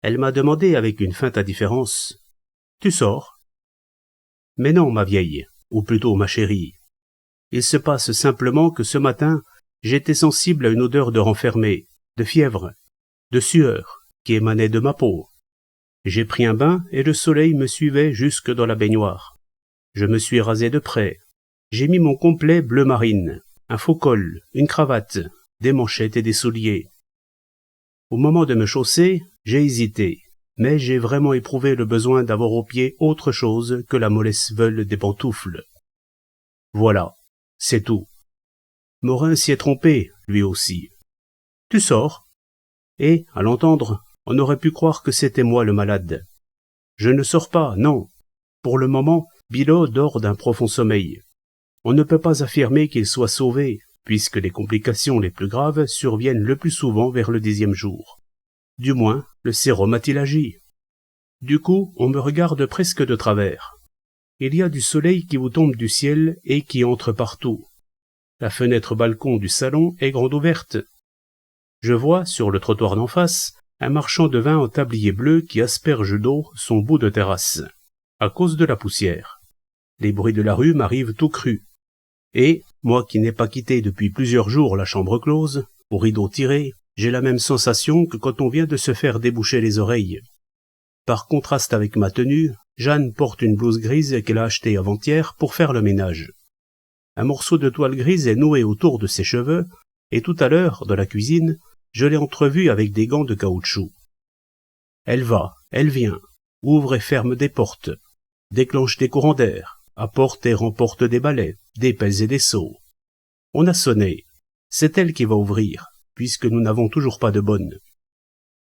Elle m'a demandé avec une feinte indifférence. « Tu sors ?» Mais non, ma vieille, ou plutôt ma chérie. Il se passe simplement que ce matin, j'étais sensible à une odeur de renfermé, de fièvre, de sueur, qui émanait de ma peau. J'ai pris un bain et le soleil me suivait jusque dans la baignoire. Je me suis rasé de près. J'ai mis mon complet bleu marine, un faux col, une cravate, des manchettes et des souliers. Au moment de me chausser, j'ai hésité, mais j'ai vraiment éprouvé le besoin d'avoir aux pieds autre chose que la mollesse veule des pantoufles. Voilà, c'est tout. Morin s'y est trompé, lui aussi. Tu sors ? Et, à l'entendre, on aurait pu croire que c'était moi le malade. Je ne sors pas, non. Pour le moment, Billaud dort d'un profond sommeil. On ne peut pas affirmer qu'il soit sauvé, puisque les complications les plus graves surviennent le plus souvent vers le 10e jour. Du moins, le sérum a-t-il agi. Du coup, on me regarde presque de travers. Il y a du soleil qui vous tombe du ciel et qui entre partout. La fenêtre balcon du salon est grande ouverte. Je vois, sur le trottoir d'en face, un marchand de vin en tablier bleu qui asperge d'eau son bout de terrasse, à cause de la poussière. Les bruits de la rue m'arrivent tout crus. Et, moi qui n'ai pas quitté depuis plusieurs jours la chambre close, aux rideaux tirés, j'ai la même sensation que quand on vient de se faire déboucher les oreilles. Par contraste avec ma tenue, Jeanne porte une blouse grise qu'elle a achetée avant-hier pour faire le ménage. Un morceau de toile grise est noué autour de ses cheveux, et tout à l'heure, dans la cuisine, je l'ai entrevue avec des gants de caoutchouc. Elle va, elle vient, ouvre et ferme des portes, déclenche des courants d'air, apporte et remporte des balais, des pelles et des seaux. On a sonné. C'est elle qui va ouvrir, puisque nous n'avons toujours pas de bonne.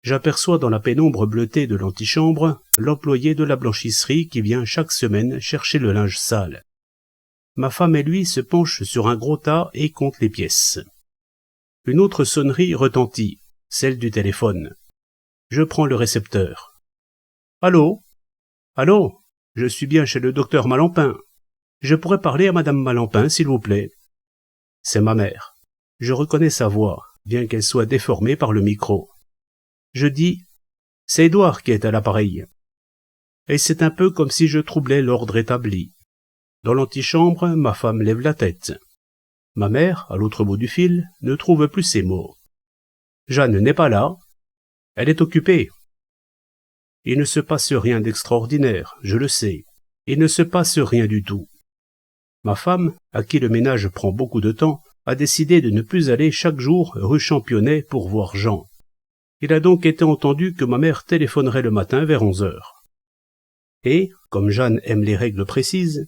J'aperçois dans la pénombre bleutée de l'antichambre l'employé de la blanchisserie qui vient chaque semaine chercher le linge sale. Ma femme et lui se penchent sur un gros tas et comptent les pièces. Une autre sonnerie retentit, celle du téléphone. Je prends le récepteur. « Allô ? Allô ? Je suis bien chez le docteur Malampin. Je pourrais parler à madame Malampin, s'il vous plaît. » C'est ma mère. Je reconnais sa voix, bien qu'elle soit déformée par le micro. Je dis « C'est Édouard qui est à l'appareil. » Et c'est un peu comme si je troublais l'ordre établi. Dans l'antichambre, ma femme lève la tête. Ma mère, à l'autre bout du fil, ne trouve plus ses mots. Jeanne n'est pas là. Elle est occupée. Il ne se passe rien d'extraordinaire, je le sais. Il ne se passe rien du tout. Ma femme, à qui le ménage prend beaucoup de temps, a décidé de ne plus aller chaque jour rue Championnet pour voir Jean. Il a donc été entendu que ma mère téléphonerait le matin vers 11 heures. Et, comme Jeanne aime les règles précises,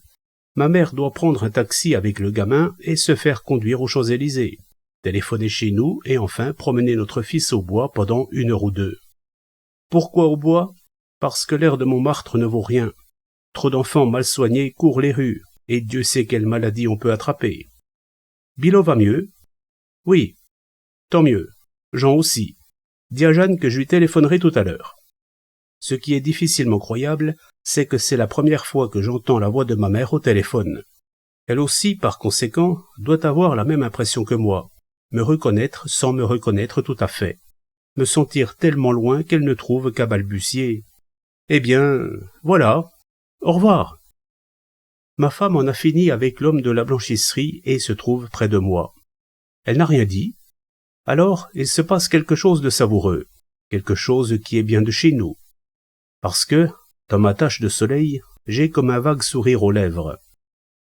ma mère doit prendre un taxi avec le gamin et se faire conduire aux Champs-Élysées, téléphoner chez nous et enfin promener notre fils au bois pendant 1 heure ou 2. Pourquoi au bois ? Parce que l'air de Montmartre ne vaut rien. Trop d'enfants mal soignés courent les rues, et Dieu sait quelle maladie on peut attraper. Billaud va mieux ? Oui. Tant mieux. Jean aussi. Dis à Jeanne que je lui téléphonerai tout à l'heure. Ce qui est difficilement croyable, c'est que c'est la première fois que j'entends la voix de ma mère au téléphone. Elle aussi, par conséquent, doit avoir la même impression que moi, me reconnaître sans me reconnaître tout à fait, me sentir tellement loin qu'elle ne trouve qu'à balbutier. Eh bien, voilà, au revoir. Ma femme en a fini avec l'homme de la blanchisserie et se trouve près de moi. Elle n'a rien dit. Alors, il se passe quelque chose de savoureux, quelque chose qui est bien de chez nous. Parce que, dans ma tache de soleil, j'ai comme un vague sourire aux lèvres.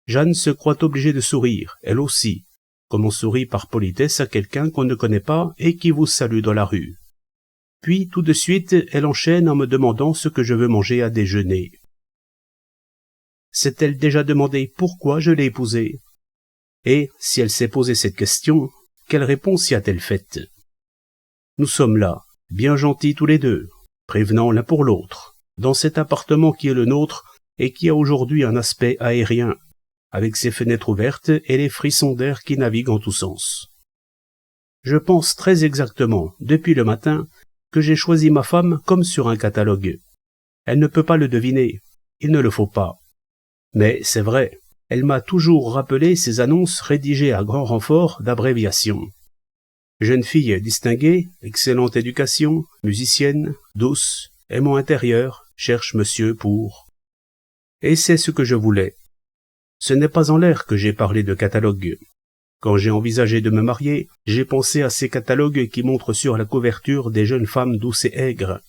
Jeanne se croit obligée de sourire, elle aussi, comme on sourit par politesse à quelqu'un qu'on ne connaît pas et qui vous salue dans la rue. Puis, tout de suite, elle enchaîne en me demandant ce que je veux manger à déjeuner. S'est-elle déjà demandé pourquoi je l'ai épousée ? Et, si elle s'est posé cette question, quelle réponse y a-t-elle faite ? Nous sommes là, bien gentils tous les deux, prévenant l'un pour l'autre, dans cet appartement qui est le nôtre et qui a aujourd'hui un aspect aérien, avec ses fenêtres ouvertes et les frissons d'air qui naviguent en tous sens. Je pense très exactement, depuis le matin, que j'ai choisi ma femme comme sur un catalogue. Elle ne peut pas le deviner, il ne le faut pas. Mais c'est vrai, elle m'a toujours rappelé ces annonces rédigées à grand renfort d'abréviations. Jeune fille distinguée, excellente éducation, musicienne, douce, aimant intérieur, cherche monsieur pour... Et c'est ce que je voulais. Ce n'est pas en l'air que j'ai parlé de catalogue. Quand j'ai envisagé de me marier, j'ai pensé à ces catalogues qui montrent sur la couverture des jeunes femmes douces et aigres,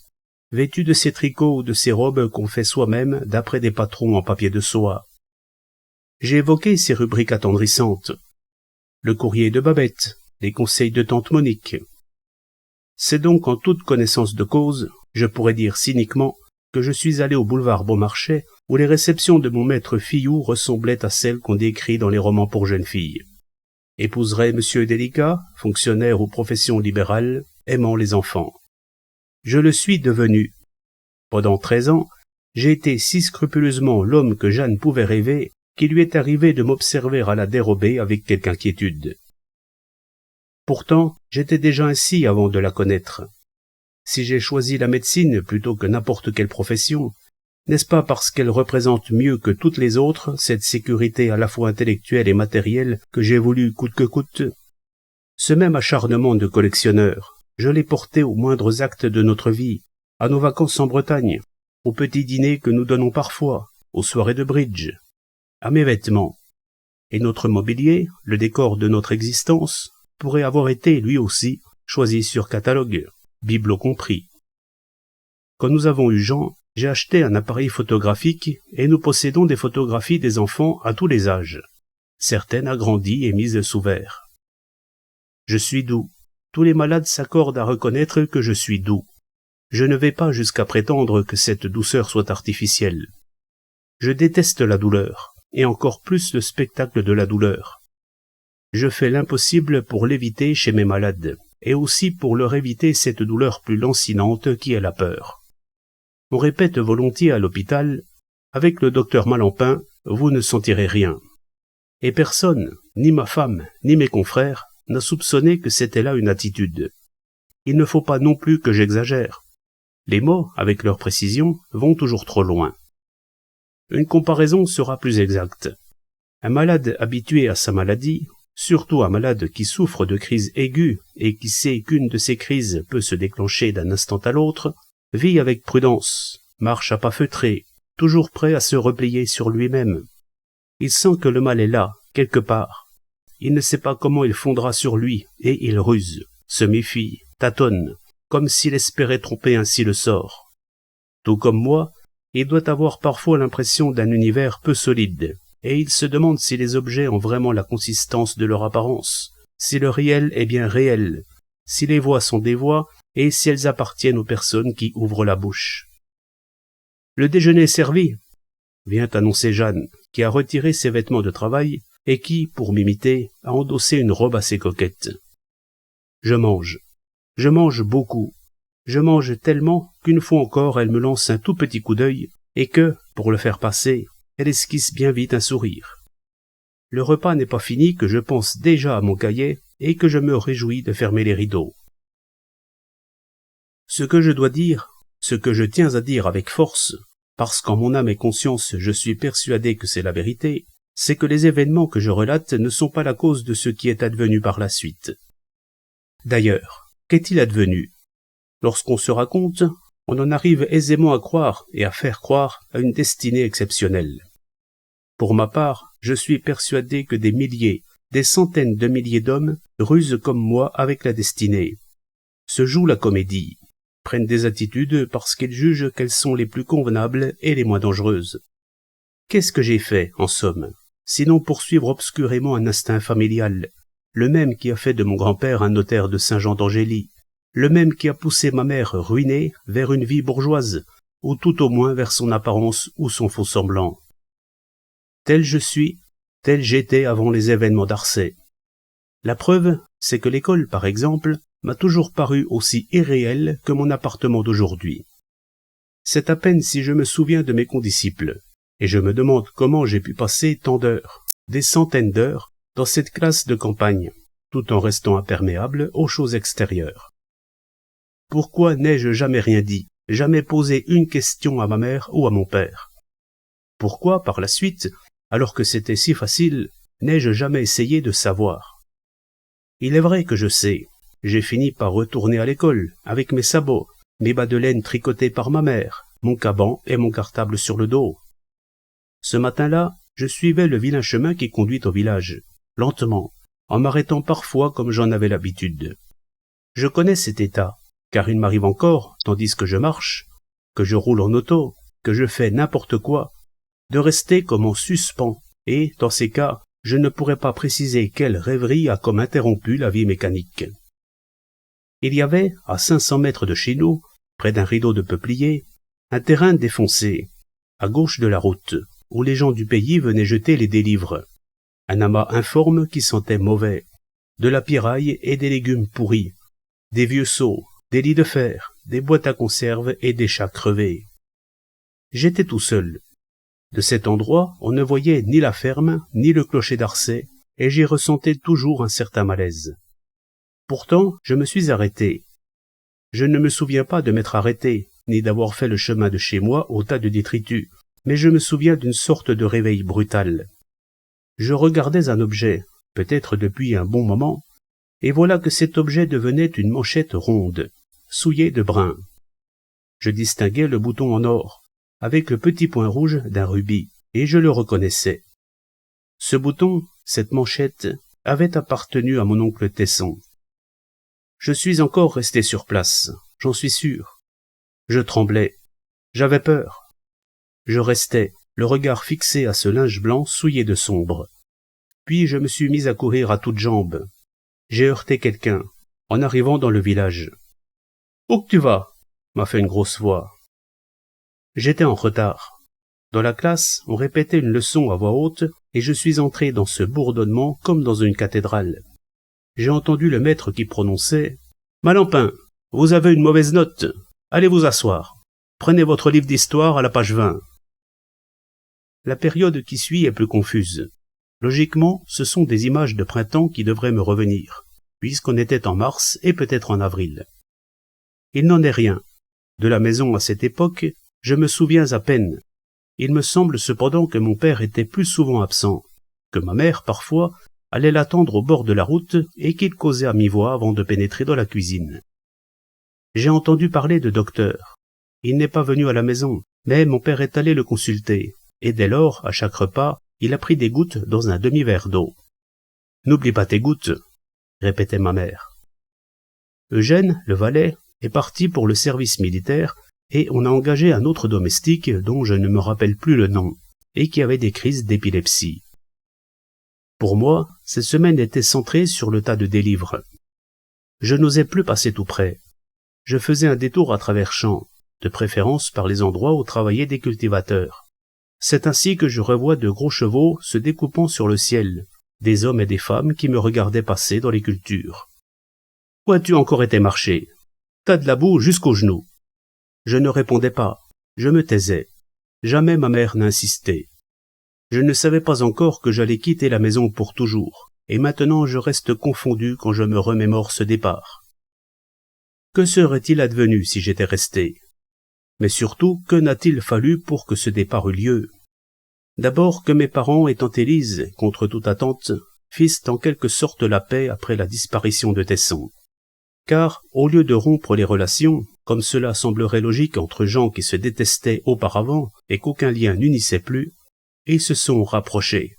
vêtues de ces tricots ou de ces robes qu'on fait soi-même d'après des patrons en papier de soie. J'ai évoqué ces rubriques attendrissantes. Le courrier de Babette, les conseils de tante Monique. C'est donc en toute connaissance de cause, je pourrais dire cyniquement, que je suis allé au boulevard Beaumarchais, où les réceptions de mon maître Fillou ressemblaient à celles qu'on décrit dans les romans pour jeunes filles. Épouserait monsieur délicat, fonctionnaire ou profession libérale, aimant les enfants. Je le suis devenu. Pendant 13 ans, j'ai été si scrupuleusement l'homme que Jeanne pouvait rêver, qu'il lui est arrivé de m'observer à la dérobée avec quelque inquiétude. Pourtant, j'étais déjà ainsi avant de la connaître. Si j'ai choisi la médecine plutôt que n'importe quelle profession, n'est-ce pas parce qu'elle représente mieux que toutes les autres cette sécurité à la fois intellectuelle et matérielle que j'ai voulu coûte que coûte? Ce même acharnement de collectionneur, je l'ai porté aux moindres actes de notre vie, à nos vacances en Bretagne, aux petits dîners que nous donnons parfois, aux soirées de bridge, à mes vêtements. Et notre mobilier, le décor de notre existence, pourrait avoir été, lui aussi, choisi sur catalogue, bibelot compris. Quand nous avons eu Jean, j'ai acheté un appareil photographique et nous possédons des photographies des enfants à tous les âges, certaines agrandies et mises sous verre. Je suis doux. Tous les malades s'accordent à reconnaître que je suis doux. Je ne vais pas jusqu'à prétendre que cette douceur soit artificielle. Je déteste la douleur, et encore plus le spectacle de la douleur. Je fais l'impossible pour l'éviter chez mes malades, et aussi pour leur éviter cette douleur plus lancinante qui est la peur. On répète volontiers à l'hôpital, avec le docteur Malampin, vous ne sentirez rien. Et personne, ni ma femme, ni mes confrères, n'a soupçonné que c'était là une attitude. Il ne faut pas non plus que j'exagère. Les mots, avec leur précision, vont toujours trop loin. Une comparaison sera plus exacte. Un malade habitué à sa maladie, surtout un malade qui souffre de crises aiguës et qui sait qu'une de ces crises peut se déclencher d'un instant à l'autre, vit avec prudence, marche à pas feutrés, toujours prêt à se replier sur lui-même. Il sent que le mal est là, quelque part. Il ne sait pas comment il fondra sur lui, et il ruse, se méfie, tâtonne, comme s'il espérait tromper ainsi le sort. Tout comme moi, il doit avoir parfois l'impression d'un univers peu solide, et il se demande si les objets ont vraiment la consistance de leur apparence, si le réel est bien réel, si les voix sont des voix, et si elles appartiennent aux personnes qui ouvrent la bouche. Le déjeuner est servi, vient annoncer Jeanne, qui a retiré ses vêtements de travail et qui, pour m'imiter, a endossé une robe assez coquette. Je mange beaucoup. Je mange tellement qu'une fois encore elle me lance un tout petit coup d'œil et que, pour le faire passer, elle esquisse bien vite un sourire. Le repas n'est pas fini que je pense déjà à mon cahier et que je me réjouis de fermer les rideaux. Ce que je dois dire, ce que je tiens à dire avec force, parce qu'en mon âme et conscience je suis persuadé que c'est la vérité, c'est que les événements que je relate ne sont pas la cause de ce qui est advenu par la suite. D'ailleurs, qu'est-il advenu? Lorsqu'on se raconte, on en arrive aisément à croire et à faire croire à une destinée exceptionnelle. Pour ma part, je suis persuadé que des milliers, des centaines de milliers d'hommes rusent comme moi avec la destinée, se jouent la comédie, prennent des attitudes parce qu'ils jugent qu'elles sont les plus convenables et les moins dangereuses. Qu'est-ce que j'ai fait, en somme, sinon poursuivre obscurément un instinct familial, le même qui a fait de mon grand-père un notaire de Saint-Jean d'Angély, le même qui a poussé ma mère ruinée vers une vie bourgeoise, ou tout au moins vers son apparence ou son faux semblant. Tel je suis, tel j'étais avant les événements d'Arcet. La preuve, c'est que l'école, par exemple, m'a toujours paru aussi irréelle que mon appartement d'aujourd'hui. C'est à peine si je me souviens de mes condisciples, et je me demande comment j'ai pu passer tant d'heures, des centaines d'heures, dans cette classe de campagne, tout en restant imperméable aux choses extérieures. Pourquoi n'ai-je jamais rien dit, jamais posé une question à ma mère ou à mon père? Pourquoi, par la suite, alors que c'était si facile, n'ai-je jamais essayé de savoir? Il est vrai que je sais, j'ai fini par retourner à l'école, avec mes sabots, mes bas de laine tricotés par ma mère, mon caban et mon cartable sur le dos. Ce matin-là, je suivais le vilain chemin qui conduit au village, lentement, en m'arrêtant parfois comme j'en avais l'habitude. Je connais cet état, car il m'arrive encore, tandis que je marche, que je roule en auto, que je fais n'importe quoi, de rester comme en suspens, et, dans ces cas, je ne pourrais pas préciser quelle rêverie a comme interrompu la vie mécanique. Il y avait, à 500 mètres de chez nous, près d'un rideau de peupliers, un terrain défoncé, à gauche de la route, où les gens du pays venaient jeter les délivres. Un amas informe qui sentait mauvais, de la piraille et des légumes pourris, des vieux seaux, des lits de fer, des boîtes à conserve et des chats crevés. J'étais tout seul. De cet endroit, on ne voyait ni la ferme, ni le clocher d'Arcet, et j'y ressentais toujours un certain malaise. Pourtant, je me suis arrêté. Je ne me souviens pas de m'être arrêté, ni d'avoir fait le chemin de chez moi au tas de détritus, mais je me souviens d'une sorte de réveil brutal. Je regardais un objet, peut-être depuis un bon moment, et voilà que cet objet devenait une manchette ronde, souillée de brun. Je distinguais le bouton en or, avec le petit point rouge d'un rubis, et je le reconnaissais. Ce bouton, cette manchette, avait appartenu à mon oncle Tesson. Je suis encore resté sur place, j'en suis sûr. Je tremblais, j'avais peur. Je restais, le regard fixé à ce linge blanc souillé de sombre. Puis je me suis mis à courir à toutes jambes. J'ai heurté quelqu'un, en arrivant dans le village. « Où que tu vas ?» m'a fait une grosse voix. J'étais en retard. Dans la classe, on répétait une leçon à voix haute, et je suis entré dans ce bourdonnement comme dans une cathédrale. J'ai entendu le maître qui prononçait « Malampin, vous avez une mauvaise note. Allez vous asseoir. Prenez votre livre d'histoire à la page 20. » La période qui suit est plus confuse. Logiquement, ce sont des images de printemps qui devraient me revenir, puisqu'on était en mars et peut-être en avril. Il n'en est rien. De la maison à cette époque, je me souviens à peine. Il me semble cependant que mon père était plus souvent absent, que ma mère, parfois, allait l'attendre au bord de la route et qu'il causait à mi-voix avant de pénétrer dans la cuisine. J'ai entendu parler de docteur. Il n'est pas venu à la maison, mais mon père est allé le consulter, et dès lors, à chaque repas, il a pris des gouttes dans un demi-verre d'eau. « N'oublie pas tes gouttes », répétait ma mère. Eugène, le valet, est parti pour le service militaire, et on a engagé un autre domestique dont je ne me rappelle plus le nom, et qui avait des crises d'épilepsie. Pour moi, cette semaine était centrée sur le tas de délivres. Je n'osais plus passer tout près. Je faisais un détour à travers champs, de préférence par les endroits où travaillaient des cultivateurs. C'est ainsi que je revois de gros chevaux se découpant sur le ciel, des hommes et des femmes qui me regardaient passer dans les cultures. « Où as-tu encore été marcher ? T'as de la boue jusqu'aux genoux. » Je ne répondais pas, je me taisais. Jamais ma mère n'insistait. Je ne savais pas encore que j'allais quitter la maison pour toujours, et maintenant je reste confondu quand je me remémore ce départ. Que serait-il advenu si j'étais resté ? Mais surtout, que n'a-t-il fallu pour que ce départ eût lieu ? D'abord que mes parents et tante Élise, contre toute attente, fissent en quelque sorte la paix après la disparition de Tesson. Car, au lieu de rompre les relations, comme cela semblerait logique entre gens qui se détestaient auparavant et qu'aucun lien n'unissait plus, ils se sont rapprochés.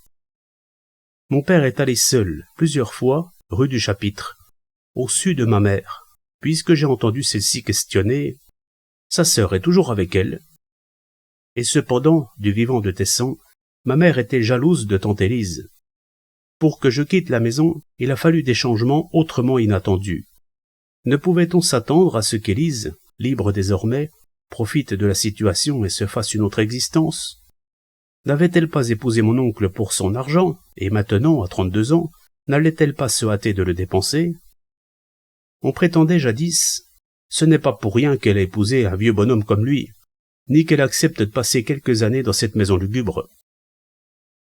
Mon père est allé seul, plusieurs fois, rue du Chapitre, au su de ma mère, puisque j'ai entendu celle-ci questionner « Sa sœur est toujours avec elle ?» Et cependant, du vivant de Tesson, ma mère était jalouse de tante Élise. Pour que je quitte la maison, il a fallu des changements autrement inattendus. Ne pouvait-on s'attendre à ce qu'Élise, libre désormais, profite de la situation et se fasse une autre existence ? N'avait-elle pas épousé mon oncle pour son argent, et maintenant, à 32 ans, n'allait-elle pas se hâter de le dépenser ? On prétendait jadis, ce n'est pas pour rien qu'elle a épousé un vieux bonhomme comme lui, ni qu'elle accepte de passer quelques années dans cette maison lugubre.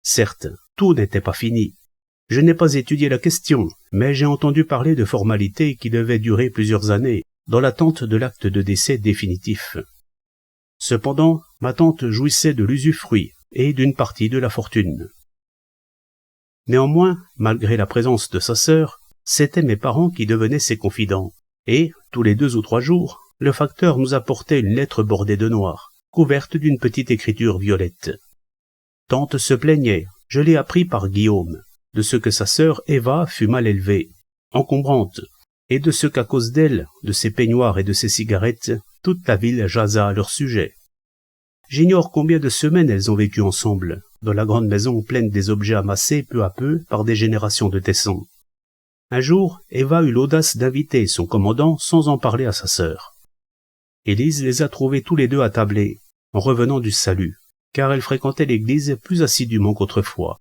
Certes, tout n'était pas fini. Je n'ai pas étudié la question, mais j'ai entendu parler de formalités qui devaient durer plusieurs années, dans l'attente de l'acte de décès définitif. Cependant, ma tante jouissait de l'usufruit et d'une partie de la fortune. Néanmoins, malgré la présence de sa sœur, c'étaient mes parents qui devenaient ses confidents, et, tous les 2 ou 3 jours, le facteur nous apportait une lettre bordée de noir, couverte d'une petite écriture violette. Tante se plaignait, je l'ai appris par Guillaume, de ce que sa sœur Eva fut mal élevée, encombrante, et de ce qu'à cause d'elle, de ses peignoirs et de ses cigarettes, toute la ville jasa à leur sujet. J'ignore combien de semaines elles ont vécu ensemble, dans la grande maison pleine des objets amassés peu à peu par des générations de Tessans. Un jour, Eva eut l'audace d'inviter son commandant sans en parler à sa sœur. Élise les a trouvés tous les 2 attablés, en revenant du salut, car elle fréquentait l'église plus assidûment qu'autrefois.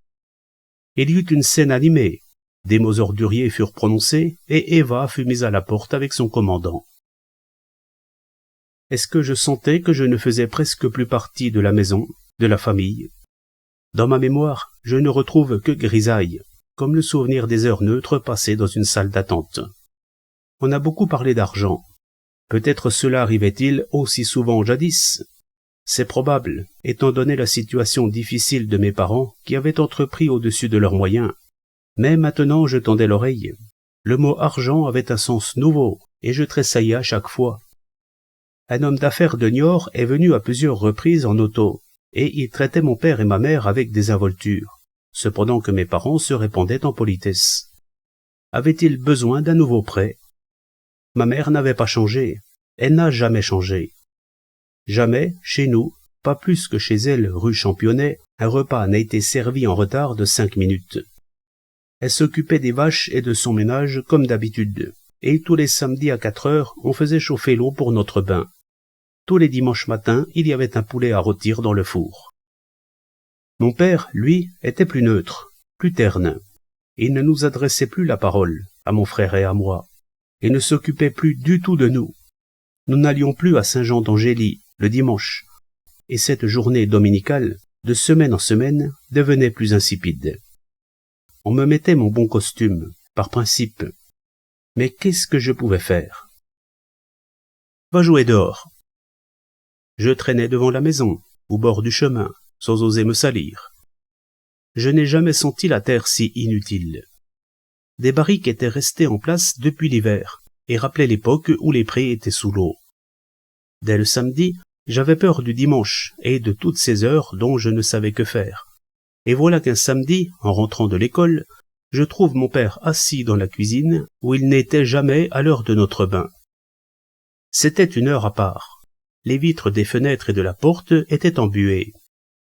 Il y eut une scène animée, des mots orduriers furent prononcés, et Eva fut mise à la porte avec son commandant. Est-ce que je sentais que je ne faisais presque plus partie de la maison, de la famille? Dans ma mémoire, je ne retrouve que grisaille, comme le souvenir des heures neutres passées dans une salle d'attente. On a beaucoup parlé d'argent. Peut-être cela arrivait-il aussi souvent jadis. C'est probable, étant donné la situation difficile de mes parents qui avaient entrepris au-dessus de leurs moyens. Mais maintenant je tendais l'oreille. Le mot argent avait un sens nouveau, et je tressaillais à chaque fois. Un homme d'affaires de Niort est venu à plusieurs reprises en auto, et il traitait mon père et ma mère avec désinvolture, cependant que mes parents se répondaient en politesse. Avait-il besoin d'un nouveau prêt? Ma mère n'avait pas changé, elle n'a jamais changé. Jamais, chez nous, pas plus que chez elle rue Championnet, un repas n'a été servi en retard de 5 minutes. Elle s'occupait des vaches et de son ménage comme d'habitude, et tous les samedis à 4 heures, on faisait chauffer l'eau pour notre bain. Tous les dimanches matins, il y avait un poulet à rôtir dans le four. Mon père, lui, était plus neutre, plus terne. Il ne nous adressait plus la parole, à mon frère et à moi, et ne s'occupait plus du tout de nous. Nous n'allions plus à Saint-Jean d'Angély, le dimanche, et cette journée dominicale, de semaine en semaine, devenait plus insipide. On me mettait mon bon costume, par principe. Mais qu'est-ce que je pouvais faire? Va jouer dehors. Je traînais devant la maison, au bord du chemin, sans oser me salir. Je n'ai jamais senti la terre si inutile. Des barriques étaient restées en place depuis l'hiver, et rappelaient l'époque où les prés étaient sous l'eau. Dès le samedi, j'avais peur du dimanche, et de toutes ces heures dont je ne savais que faire. Et voilà qu'un samedi, en rentrant de l'école, je trouve mon père assis dans la cuisine, où il n'était jamais à l'heure de notre bain. C'était une heure à part. Les vitres des fenêtres et de la porte étaient embuées.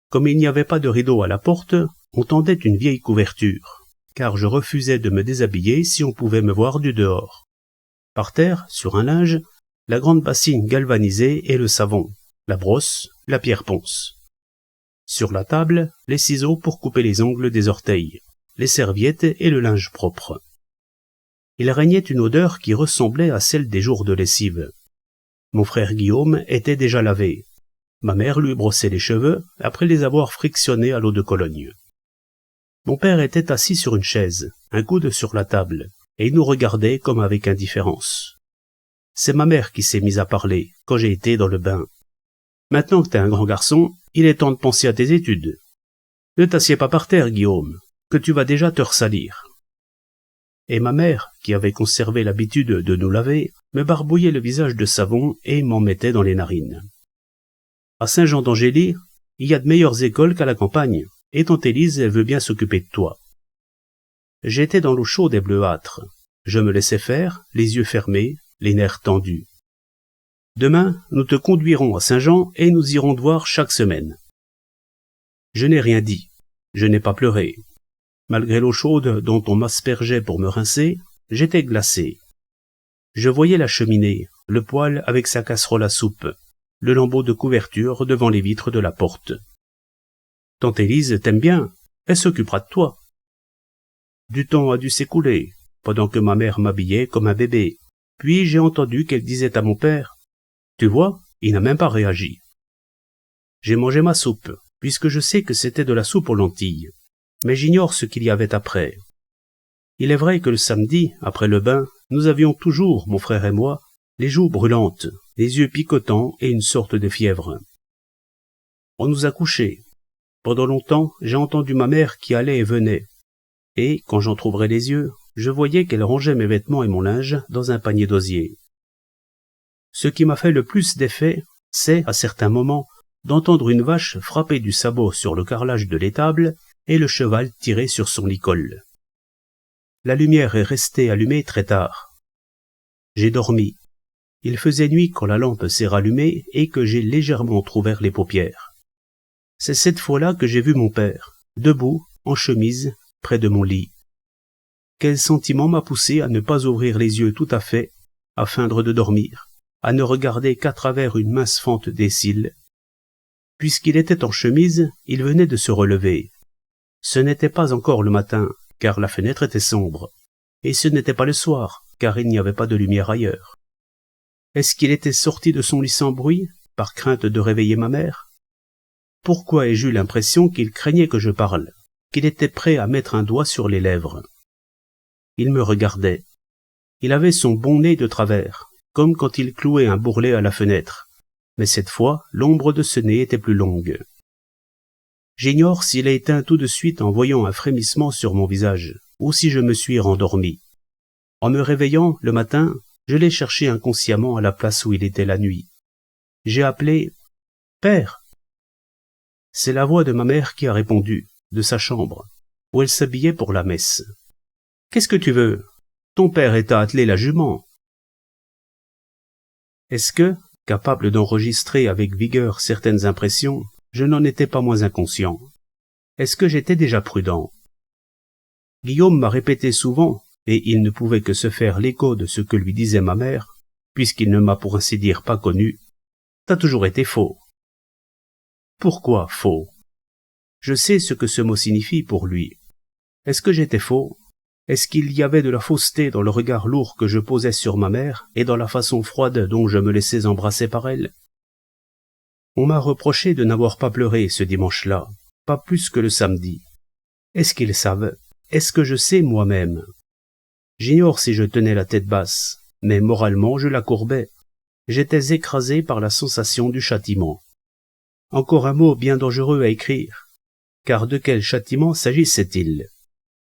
Comme il n'y avait pas de rideau à la porte, on tendait une vieille couverture, car je refusais de me déshabiller si on pouvait me voir du dehors. Par terre, sur un linge, la grande bassine galvanisée et le savon, la brosse, la pierre ponce. Sur la table, les ciseaux pour couper les ongles des orteils, les serviettes et le linge propre. Il régnait une odeur qui ressemblait à celle des jours de lessive. Mon frère Guillaume était déjà lavé. Ma mère lui brossait les cheveux après les avoir frictionnés à l'eau de Cologne. Mon père était assis sur une chaise, un coude sur la table, et il nous regardait comme avec indifférence. C'est ma mère qui s'est mise à parler quand j'ai été dans le bain. Maintenant que t'es un grand garçon, il est temps de penser à tes études. Ne t'assieds pas par terre, Guillaume, que tu vas déjà te ressalir. Et ma mère, qui avait conservé l'habitude de nous laver, me barbouillait le visage de savon et m'en mettait dans les narines. À Saint-Jean d'Angély, il y a de meilleures écoles qu'à la campagne, et tante Élise, elle veut bien s'occuper de toi. J'étais dans l'eau chaude et bleuâtre. Je me laissais faire, les yeux fermés, les nerfs tendus. Demain, nous te conduirons à Saint-Jean et nous irons te voir chaque semaine. Je n'ai rien dit. Je n'ai pas pleuré. Malgré l'eau chaude dont on m'aspergeait pour me rincer, j'étais glacé. Je voyais la cheminée, le poêle avec sa casserole à soupe, le lambeau de couverture devant les vitres de la porte. Tante Élise t'aime bien, elle s'occupera de toi. Du temps a dû s'écouler, pendant que ma mère m'habillait comme un bébé. Puis j'ai entendu qu'elle disait à mon père, « Tu vois, il n'a même pas réagi. » J'ai mangé ma soupe, puisque je sais que c'était de la soupe aux lentilles, mais j'ignore ce qu'il y avait après. Il est vrai que le samedi, après le bain, nous avions toujours, mon frère et moi, les joues brûlantes, les yeux picotants et une sorte de fièvre. On nous a couchés. Pendant longtemps, j'ai entendu ma mère qui allait et venait, et, quand j'en trouverai les yeux, je voyais qu'elle rangeait mes vêtements et mon linge dans un panier d'osier. Ce qui m'a fait le plus d'effet, c'est, à certains moments, d'entendre une vache frapper du sabot sur le carrelage de l'étable et le cheval tirer sur son licol. La lumière est restée allumée très tard. J'ai dormi. Il faisait nuit quand la lampe s'est rallumée et que j'ai légèrement entrouvert les paupières. C'est cette fois-là que j'ai vu mon père, debout, en chemise, près de mon lit. Quel sentiment m'a poussé à ne pas ouvrir les yeux tout à fait, à feindre de dormir, à ne regarder qu'à travers une mince fente des cils. Puisqu'il était en chemise, il venait de se relever. Ce n'était pas encore le matin, car la fenêtre était sombre, et ce n'était pas le soir, car il n'y avait pas de lumière ailleurs. Est-ce qu'il était sorti de son lit sans bruit, par crainte de réveiller ma mère? Pourquoi ai-je eu l'impression qu'il craignait que je parle, qu'il était prêt à mettre un doigt sur les lèvres? Il me regardait. Il avait son bon nez de travers, comme quand il clouait un bourrelet à la fenêtre, mais cette fois, l'ombre de ce nez était plus longue. J'ignore s'il a éteint tout de suite en voyant un frémissement sur mon visage, ou si je me suis rendormi. En me réveillant, le matin, je l'ai cherché inconsciemment à la place où il était la nuit. J'ai appelé « Père !» C'est la voix de ma mère qui a répondu, de sa chambre, où elle s'habillait pour la messe. « Qu'est-ce que tu veux? Ton père est à atteler la jument. » Est-ce que, capable d'enregistrer avec vigueur certaines impressions, je n'en étais pas moins inconscient? Est-ce que j'étais déjà prudent? Guillaume m'a répété souvent, et il ne pouvait que se faire l'écho de ce que lui disait ma mère, puisqu'il ne m'a pour ainsi dire pas connu. « T'as toujours été faux. » Pourquoi faux? Je sais ce que ce mot signifie pour lui. Est-ce que j'étais faux? Est-ce qu'il y avait de la fausseté dans le regard lourd que je posais sur ma mère et dans la façon froide dont je me laissais embrasser par elle? On m'a reproché de n'avoir pas pleuré ce dimanche-là, pas plus que le samedi. Est-ce qu'ils savent? Est-ce que je sais moi-même? J'ignore si je tenais la tête basse, mais moralement je la courbais. J'étais écrasé par la sensation du châtiment. Encore un mot bien dangereux à écrire, car de quel châtiment s'agissait-il?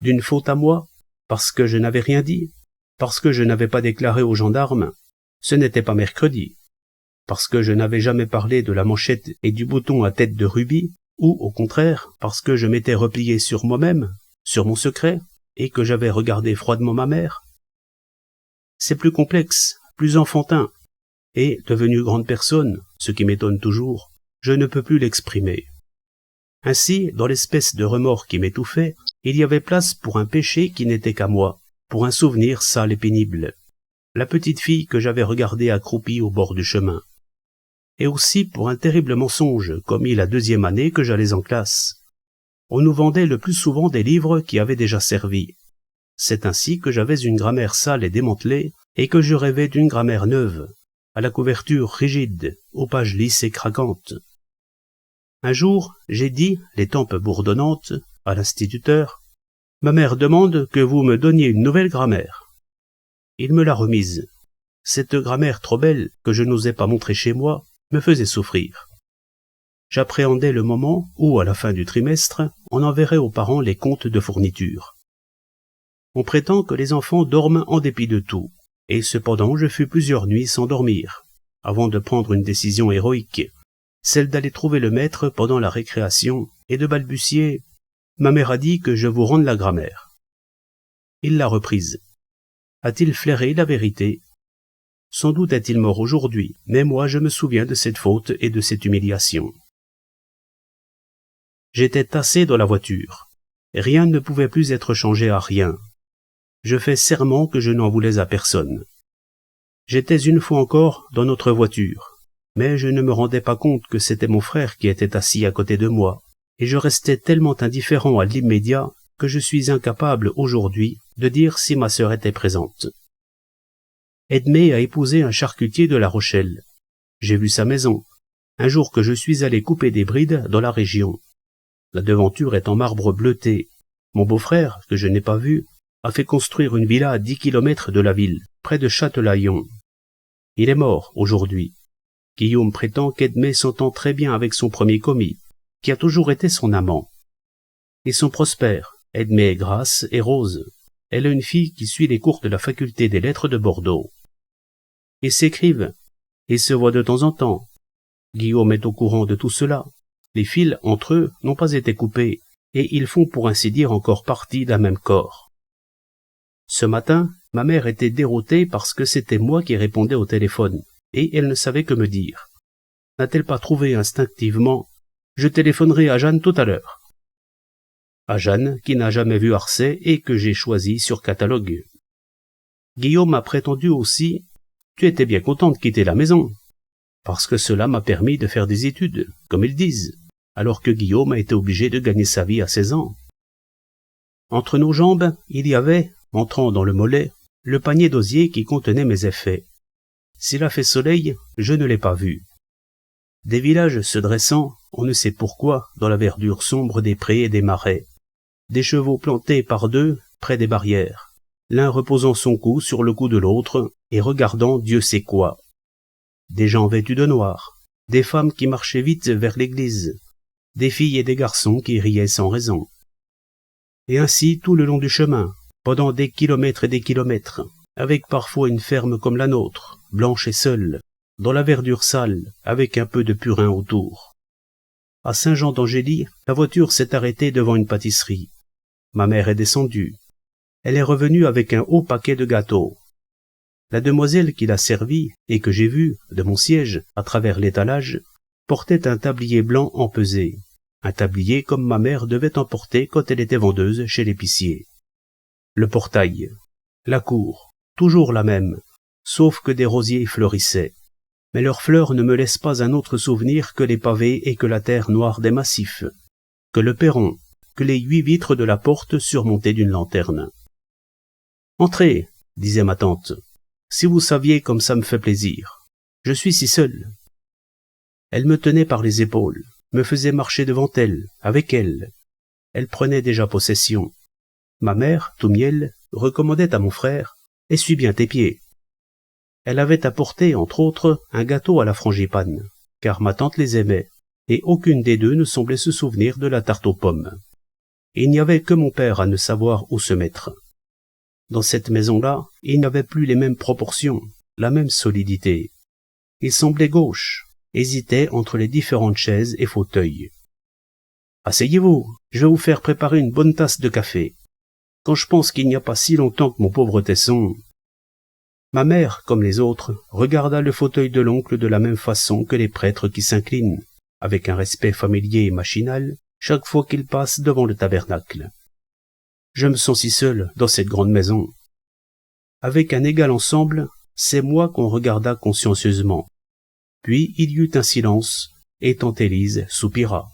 D'une faute à moi, parce que je n'avais rien dit, parce que je n'avais pas déclaré aux gendarmes, ce n'était pas mercredi, parce que je n'avais jamais parlé de la manchette et du bouton à tête de rubis, ou, au contraire, parce que je m'étais replié sur moi-même, sur mon secret, et que j'avais regardé froidement ma mère? C'est plus complexe, plus enfantin, et, devenu grande personne, ce qui m'étonne toujours, je ne peux plus l'exprimer. Ainsi, dans l'espèce de remords qui m'étouffait, il y avait place pour un péché qui n'était qu'à moi, pour un souvenir sale et pénible, la petite fille que j'avais regardée accroupie au bord du chemin, et aussi pour un terrible mensonge commis la 2e année que j'allais en classe. On nous vendait le plus souvent des livres qui avaient déjà servi. C'est ainsi que j'avais une grammaire sale et démantelée, et que je rêvais d'une grammaire neuve, à la couverture rigide, aux pages lisses et craquantes. Un jour, j'ai dit, les tempes bourdonnantes, à l'instituteur, « Ma mère demande que vous me donniez une nouvelle grammaire. » Il me l'a remise. Cette grammaire trop belle, que je n'osais pas montrer chez moi, me faisait souffrir. J'appréhendais le moment où, à la fin du trimestre, on enverrait aux parents les comptes de fourniture. On prétend que les enfants dorment en dépit de tout, et cependant je fus plusieurs nuits sans dormir, avant de prendre une décision héroïque, celle d'aller trouver le maître pendant la récréation et de balbutier « Ma mère a dit que je vous rende la grammaire. » Il l'a reprise. A-t-il flairé la vérité? Sans doute est-il mort aujourd'hui, mais moi je me souviens de cette faute et de cette humiliation. J'étais tassé dans la voiture. Rien ne pouvait plus être changé à rien. Je fais serment que je n'en voulais à personne. J'étais une fois encore dans notre voiture, mais je ne me rendais pas compte que c'était mon frère qui était assis à côté de moi, et je restais tellement indifférent à l'immédiat que je suis incapable aujourd'hui de dire si ma sœur était présente. Edmé a épousé un charcutier de La Rochelle. J'ai vu sa maison, un jour que je suis allé couper des brides dans la région. La devanture est en marbre bleuté. Mon beau-frère, que je n'ai pas vu, a fait construire une villa à 10 kilomètres de la ville, près de Châtelaillon. Il est mort aujourd'hui. Guillaume prétend qu'Edmé s'entend très bien avec son premier commis, qui a toujours été son amant. Ils sont prospères, Edmé est grasse et rose. elle a une fille qui suit les cours de la faculté des lettres de Bordeaux. Ils s'écrivent, ils se voient de temps en temps. Guillaume est au courant de tout cela. Les fils, entre eux, n'ont pas été coupés, et ils font pour ainsi dire encore partie d'un même corps. Ce matin, ma mère était déroutée parce que c'était moi qui répondais au téléphone, et elle ne savait que me dire. N'a-t-elle pas trouvé instinctivement « Je téléphonerai à Jeanne tout à l'heure » à Jeanne, qui n'a jamais vu Arcet et que j'ai choisi sur catalogue. Guillaume a prétendu aussi « Tu étais bien content de quitter la maison » parce que cela m'a permis de faire des études, comme ils disent, alors que Guillaume a été obligé de gagner sa vie à 16 ans. Entre nos jambes, il y avait, entrant dans le mollet, le panier d'osier qui contenait mes effets. S'il a fait soleil, je ne l'ai pas vu. Des villages se dressant, on ne sait pourquoi, dans la verdure sombre des prés et des marais. Des chevaux plantés par deux, près des barrières, l'un reposant son cou sur le cou de l'autre et regardant Dieu sait quoi. Des gens vêtus de noir, des femmes qui marchaient vite vers l'église, des filles et des garçons qui riaient sans raison. Et ainsi tout le long du chemin, pendant des kilomètres et des kilomètres, avec parfois une ferme comme la nôtre, blanche et seule, dans la verdure sale, avec un peu de purin autour. À Saint-Jean-d'Angély, la voiture s'est arrêtée devant une pâtisserie. Ma mère est descendue. Elle est revenue avec un haut paquet de gâteaux. La demoiselle qui l'a servi, et que j'ai vue, de mon siège, à travers l'étalage, portait un tablier blanc empesé, un tablier comme ma mère devait en porter quand elle était vendeuse chez l'épicier. Le portail, la cour, toujours la même, sauf que des rosiers fleurissaient. Mais leurs fleurs ne me laissent pas un autre souvenir que les pavés et que la terre noire des massifs, que le perron, que les 8 vitres de la porte surmontées d'une lanterne. « Entrez, disait ma tante, si vous saviez comme ça me fait plaisir. Je suis si seule. » Elle me tenait par les épaules, me faisait marcher devant elle, avec elle. Elle prenait déjà possession. Ma mère, tout miel, recommandait à mon frère « Essuie bien tes pieds ». Elle avait apporté, entre autres, un gâteau à la frangipane, car ma tante les aimait, et aucune des deux ne semblait se souvenir de la tarte aux pommes. Il n'y avait que mon père à ne savoir où se mettre. Dans cette maison-là, il n'y avait plus les mêmes proportions, la même solidité. Il semblait gauche, hésitait entre les différentes chaises et fauteuils. « Asseyez-vous, je vais vous faire préparer une bonne tasse de café. Quand je pense qu'il n'y a pas si longtemps que mon pauvre Tesson... » Ma mère, comme les autres, regarda le fauteuil de l'oncle de la même façon que les prêtres qui s'inclinent, avec un respect familier et machinal, chaque fois qu'ils passent devant le tabernacle. Je me sens si seul dans cette grande maison. Avec un égal ensemble, c'est moi qu'on regarda consciencieusement. Puis il y eut un silence, et tante Élise soupira.